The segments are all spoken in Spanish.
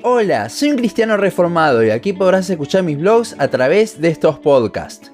Hola, soy un cristiano reformado y aquí podrás escuchar mis vlogs a través de estos podcasts.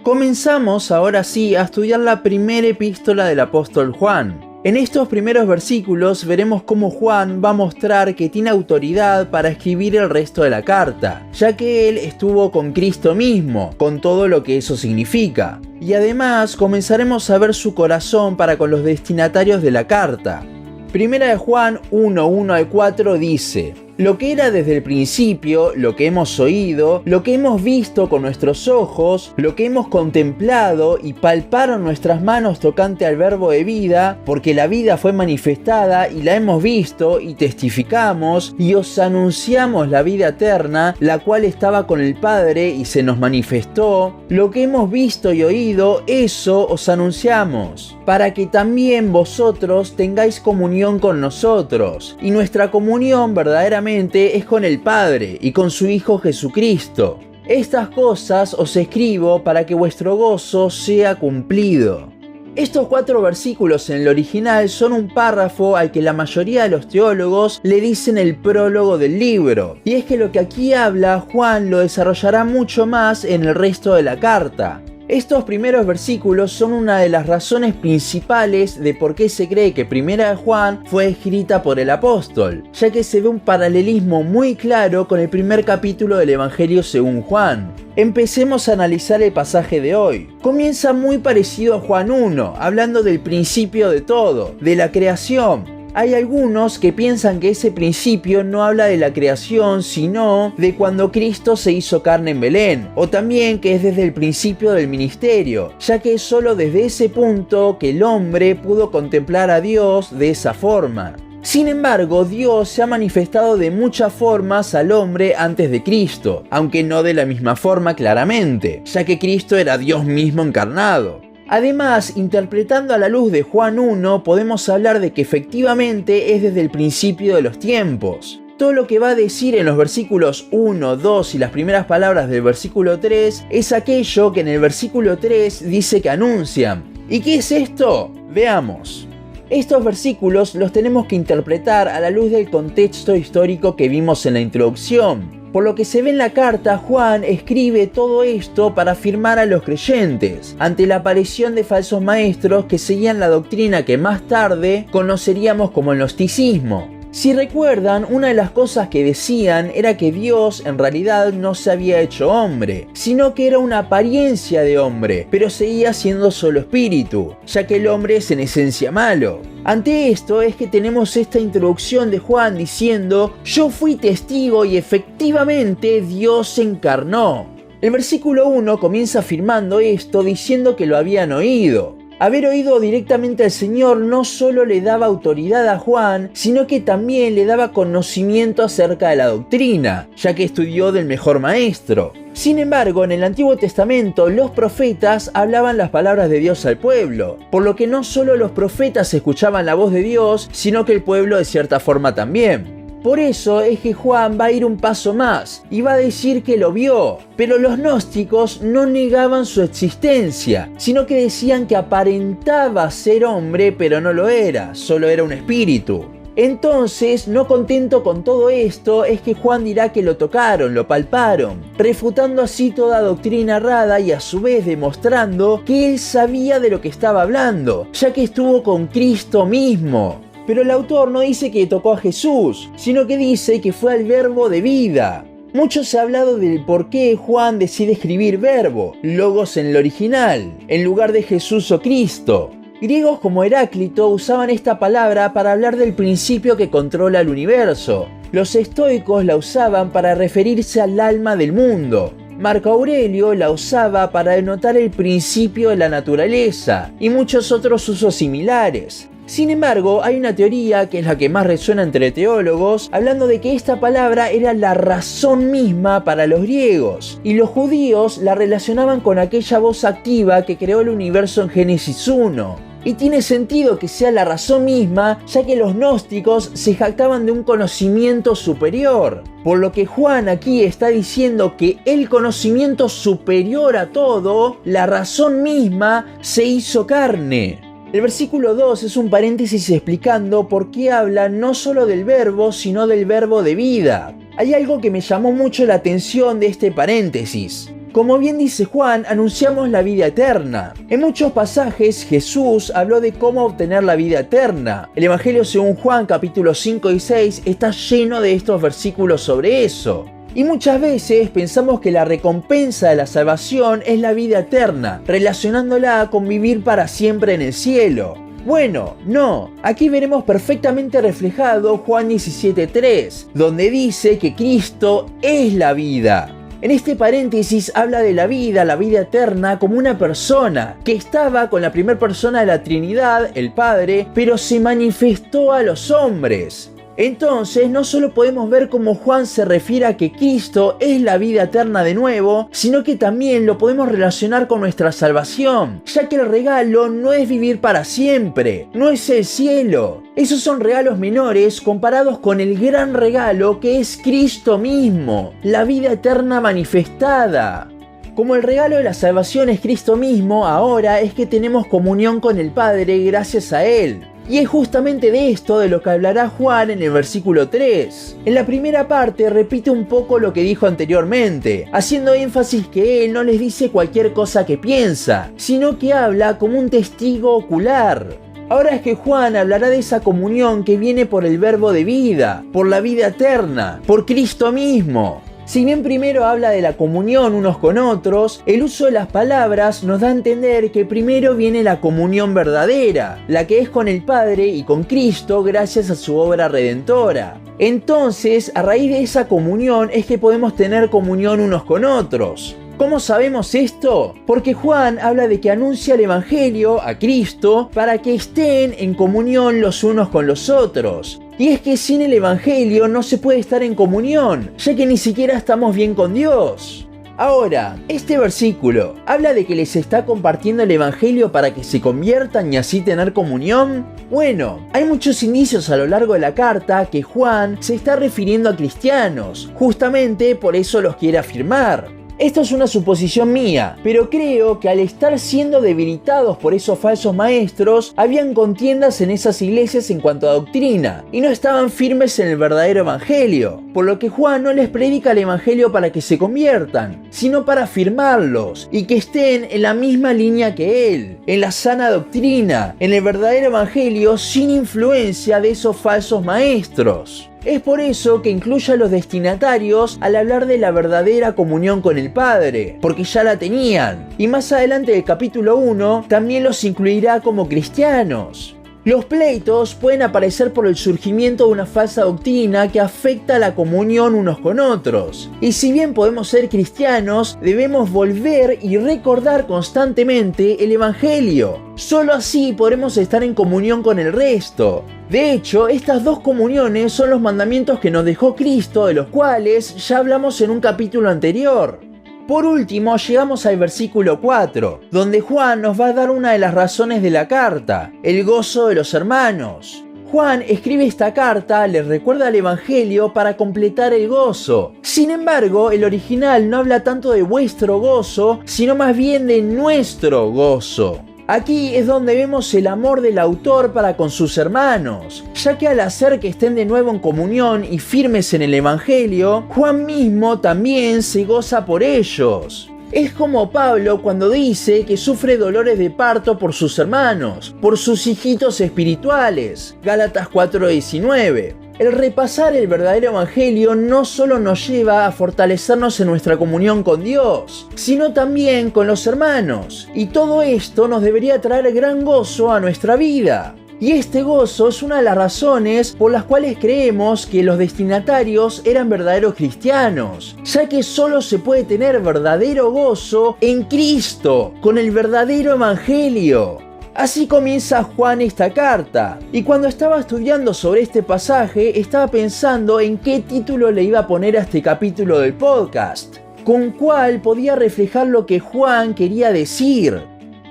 Comenzamos ahora sí a estudiar la primera epístola del apóstol Juan. En estos primeros versículos veremos cómo Juan va a mostrar que tiene autoridad para escribir el resto de la carta, ya que él estuvo con Cristo mismo, con todo lo que eso significa. Y además comenzaremos a ver su corazón para con los destinatarios de la carta. Primera de Juan 1:1-4 dice: lo que era desde el principio, lo que hemos oído, lo que hemos visto con nuestros ojos, lo que hemos contemplado y palparon nuestras manos tocante al verbo de vida, porque la vida fue manifestada y la hemos visto y testificamos y os anunciamos la vida eterna, la cual estaba con el Padre y se nos manifestó. Lo que hemos visto y oído, eso os anunciamos, para que también vosotros tengáis comunión con nosotros, y nuestra comunión verdaderamente es con el Padre y con su Hijo Jesucristo. Estas cosas os escribo para que vuestro gozo sea cumplido. Estos 4 versículos en el original son un párrafo al que la mayoría de los teólogos le dicen el prólogo del libro, y es que lo que aquí habla Juan lo desarrollará mucho más en el resto de la carta. Estos primeros versículos son una de las razones principales de por qué se cree que Primera de Juan fue escrita por el apóstol, ya que se ve un paralelismo muy claro con el primer capítulo del Evangelio según Juan. Empecemos a analizar el pasaje de hoy. Comienza muy parecido a Juan 1, hablando del principio de todo, de la creación. Hay algunos que piensan que ese principio no habla de la creación, sino de cuando Cristo se hizo carne en Belén, o también que es desde el principio del ministerio, ya que es solo desde ese punto que el hombre pudo contemplar a Dios de esa forma. Sin embargo, Dios se ha manifestado de muchas formas al hombre antes de Cristo, aunque no de la misma forma claramente, ya que Cristo era Dios mismo encarnado. Además, interpretando a la luz de Juan 1, podemos hablar de que efectivamente es desde el principio de los tiempos. Todo lo que va a decir en los versículos 1, 2 y las primeras palabras del versículo 3 es aquello que en el versículo 3 dice que anuncian. ¿Y qué es esto? Veamos. Estos versículos los tenemos que interpretar a la luz del contexto histórico que vimos en la introducción. Por lo que se ve en la carta, Juan escribe todo esto para afirmar a los creyentes ante la aparición de falsos maestros que seguían la doctrina que más tarde conoceríamos como el gnosticismo. Si recuerdan, una de las cosas que decían era que Dios en realidad no se había hecho hombre, sino que era una apariencia de hombre, pero seguía siendo solo espíritu, ya que el hombre es en esencia malo. Ante esto es que tenemos esta introducción de Juan diciendo: yo fui testigo y efectivamente Dios se encarnó. El versículo 1 comienza afirmando esto diciendo que lo habían oído. Haber oído directamente al Señor no solo le daba autoridad a Juan, sino que también le daba conocimiento acerca de la doctrina, ya que estudió del mejor maestro. Sin embargo, en el Antiguo Testamento, los profetas hablaban las palabras de Dios al pueblo, por lo que no solo los profetas escuchaban la voz de Dios, sino que el pueblo de cierta forma también. Por eso es que Juan va a ir un paso más y va a decir que lo vio, pero los gnósticos no negaban su existencia, sino que decían que aparentaba ser hombre pero no lo era, solo era un espíritu. Entonces, no contento con todo esto, es que Juan dirá que lo tocaron, lo palparon, refutando así toda doctrina errada y a su vez demostrando que él sabía de lo que estaba hablando, ya que estuvo con Cristo mismo. Pero el autor no dice que tocó a Jesús, sino que dice que fue al verbo de vida. Mucho se ha hablado del por qué Juan decide escribir verbo, logos en el original, en lugar de Jesús o Cristo. Griegos como Heráclito usaban esta palabra para hablar del principio que controla el universo. Los estoicos la usaban para referirse al alma del mundo. Marco Aurelio la usaba para denotar el principio de la naturaleza y muchos otros usos similares. Sin embargo, hay una teoría que es la que más resuena entre teólogos, hablando de que esta palabra era la razón misma para los griegos, y los judíos la relacionaban con aquella voz activa que creó el universo en Génesis 1. Y tiene sentido que sea la razón misma, ya que los gnósticos se jactaban de un conocimiento superior. Por lo que Juan aquí está diciendo que el conocimiento superior a todo, la razón misma, se hizo carne. El versículo 2 es un paréntesis explicando por qué habla no solo del verbo, sino del verbo de vida. Hay algo que me llamó mucho la atención de este paréntesis. Como bien dice Juan, anunciamos la vida eterna. En muchos pasajes Jesús habló de cómo obtener la vida eterna. El Evangelio según Juan capítulos 5 y 6 está lleno de estos versículos sobre eso. Y muchas veces pensamos que la recompensa de la salvación es la vida eterna, relacionándola con vivir para siempre en el cielo. Bueno, no, aquí veremos perfectamente reflejado Juan 17:3, donde dice que Cristo es la vida. En este paréntesis habla de la vida eterna, como una persona que estaba con la primera persona de la Trinidad, el Padre, pero se manifestó a los hombres. Entonces no solo podemos ver cómo Juan se refiere a que Cristo es la vida eterna de nuevo, sino que también lo podemos relacionar con nuestra salvación, ya que el regalo no es vivir para siempre, no es el cielo. Esos son regalos menores comparados con el gran regalo que es Cristo mismo, la vida eterna manifestada. Como el regalo de la salvación es Cristo mismo, ahora es que tenemos comunión con el Padre gracias a Él. Y es justamente de esto de lo que hablará Juan en el versículo 3. En la primera parte repite un poco lo que dijo anteriormente, haciendo énfasis que él no les dice cualquier cosa que piensa, sino que habla como un testigo ocular. Ahora es que Juan hablará de esa comunión que viene por el verbo de vida, por la vida eterna, por Cristo mismo. Si bien primero habla de la comunión unos con otros, el uso de las palabras nos da a entender que primero viene la comunión verdadera, la que es con el Padre y con Cristo gracias a su obra redentora. Entonces, a raíz de esa comunión es que podemos tener comunión unos con otros. ¿Cómo sabemos esto? Porque Juan habla de que anuncia el Evangelio a Cristo para que estén en comunión los unos con los otros. Y es que sin el Evangelio no se puede estar en comunión, ya que ni siquiera estamos bien con Dios. Ahora, este versículo habla de que les está compartiendo el Evangelio para que se conviertan y así tener comunión. Bueno, hay muchos indicios a lo largo de la carta que Juan se está refiriendo a cristianos, justamente por eso los quiere afirmar. Esto es una suposición mía, pero creo que al estar siendo debilitados por esos falsos maestros, habían contiendas en esas iglesias en cuanto a doctrina, y no estaban firmes en el verdadero evangelio, por lo que Juan no les predica el evangelio para que se conviertan, sino para afirmarlos, y que estén en la misma línea que él, en la sana doctrina, en el verdadero evangelio sin influencia de esos falsos maestros. Es por eso que incluye a los destinatarios al hablar de la verdadera comunión con el Padre, porque ya la tenían. Y más adelante del capítulo 1 también los incluirá como cristianos. Los pleitos pueden aparecer por el surgimiento de una falsa doctrina que afecta a la comunión unos con otros. Y si bien podemos ser cristianos, debemos volver y recordar constantemente el Evangelio. Solo así podremos estar en comunión con el resto. De hecho, estas dos comuniones son los mandamientos que nos dejó Cristo, de los cuales ya hablamos en un capítulo anterior. Por último, llegamos al versículo 4, donde Juan nos va a dar una de las razones de la carta, el gozo de los hermanos. Juan escribe esta carta, les recuerda el Evangelio para completar el gozo. Sin embargo, el original no habla tanto de vuestro gozo, sino más bien de nuestro gozo. Aquí es donde vemos el amor del autor para con sus hermanos, ya que al hacer que estén de nuevo en comunión y firmes en el Evangelio, Juan mismo también se goza por ellos. Es como Pablo cuando dice que sufre dolores de parto por sus hermanos, por sus hijitos espirituales, Gálatas 4:19. El repasar el verdadero evangelio no solo nos lleva a fortalecernos en nuestra comunión con Dios, sino también con los hermanos. Y todo esto nos debería traer gran gozo a nuestra vida. Y este gozo es una de las razones por las cuales creemos que los destinatarios eran verdaderos cristianos, ya que solo se puede tener verdadero gozo en Cristo, con el verdadero evangelio. Así comienza Juan esta carta, y cuando estaba estudiando sobre este pasaje, estaba pensando en qué título le iba a poner a este capítulo del podcast, con cuál podía reflejar lo que Juan quería decir.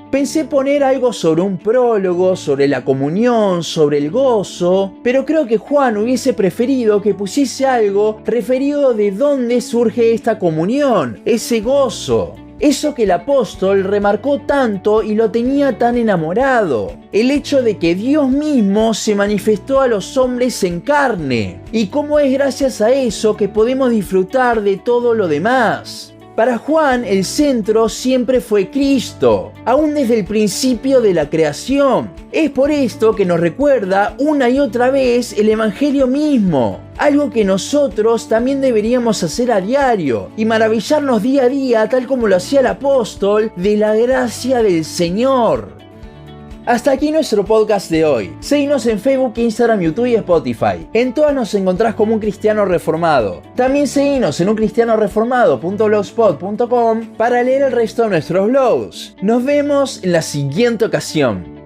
Pensé poner algo sobre un prólogo, sobre la comunión, sobre el gozo, pero creo que Juan hubiese preferido que pusiese algo referido de dónde surge esta comunión, ese gozo. Eso que el apóstol remarcó tanto y lo tenía tan enamorado. El hecho de que Dios mismo se manifestó a los hombres en carne. Y cómo es gracias a eso que podemos disfrutar de todo lo demás. Para Juan, el centro siempre fue Cristo, aún desde el principio de la creación. Es por esto que nos recuerda una y otra vez el Evangelio mismo, algo que nosotros también deberíamos hacer a diario y maravillarnos día a día, tal como lo hacía el apóstol, de la gracia del Señor. Hasta aquí nuestro podcast de hoy. Seguinos en Facebook, Instagram, YouTube y Spotify. En todas nos encontrás como Un Cristiano Reformado. También seguinos en uncristianoreformado.blogspot.com para leer el resto de nuestros blogs. Nos vemos en la siguiente ocasión.